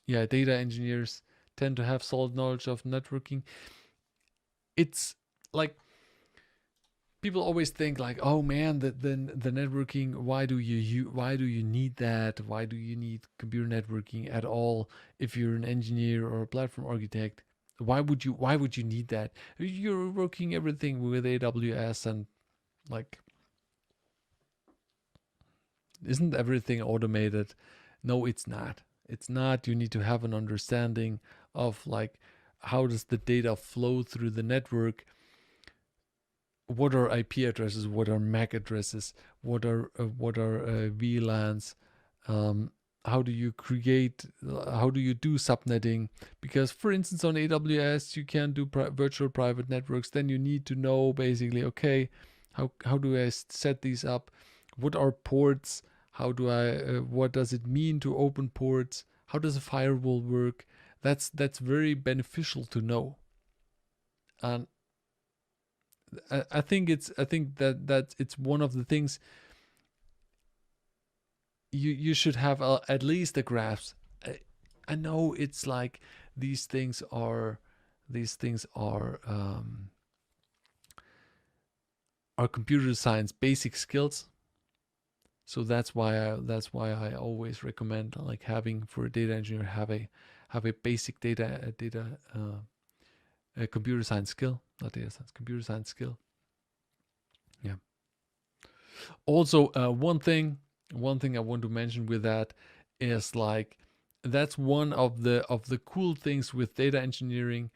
yeah, data engineers tend to have solid knowledge of networking. It's like people always think like, oh man, the networking, why do you need that? Why do you need computer networking at all if you're an engineer or a platform architect? Why would you need that? You're working everything with AWS, and like, isn't everything automated? No, it's not. It's not. You need to have an understanding of like how does the data flow through the network. What are IP addresses? What are MAC addresses? What are VLANs? Um, how do you create? How do you do subnetting? Because, for instance, on AWS, you can do virtual private networks. Then you need to know basically, okay, how do I set these up? What are ports? How do I? What does it mean to open ports? How does a firewall work? That's very beneficial to know. And I think that it's one of the things you should have at least a grasp. I know it's like these things are these things are computer science basic skills. So that's why I always recommend like having for a data engineer have a basic data a computer science skill, not data science, computer science skill. Yeah. Also, one thing I want to mention with that is like that's one of the cool things with data engineering.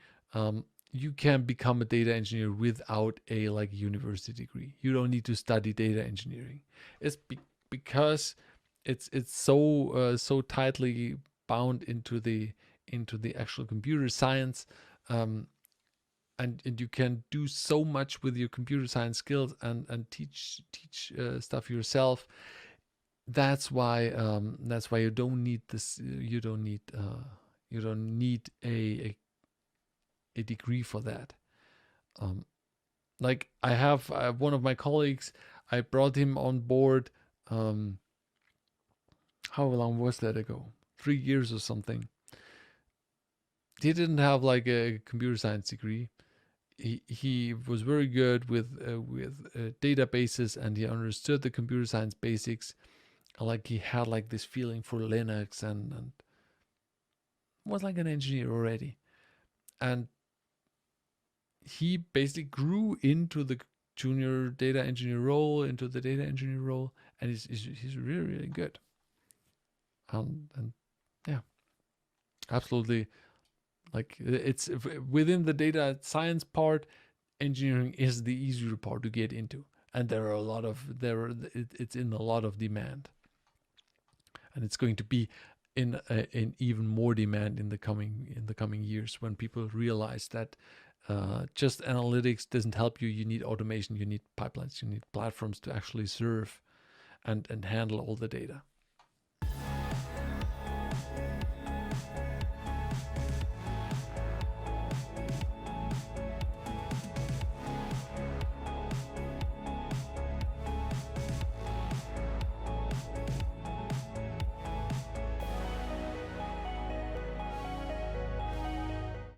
You can become a data engineer without a like university degree. You don't need to study data engineering. It's because it's so tightly bound into the actual computer science. Um, and you can do so much with your computer science skills and teach stuff yourself. That's why you don't need this. You don't need a degree for that. Um, like I have one of my colleagues. I brought him on board. Um, how long was that ago? 3 years or something. He didn't have like a computer science degree. He was very good with databases, and he understood the computer science basics. Like he had like this feeling for Linux, and was like an engineer already. And he basically grew into the junior data engineer role, into the data engineer role, and he's really really good. And yeah, absolutely. Like it's within the data science part, engineering is the easier part to get into, and there are a lot of it's in a lot of demand, and it's going to be in even more demand in the coming years when people realize that just analytics doesn't help you. You need automation, you need pipelines, you need platforms to actually serve and handle all the data.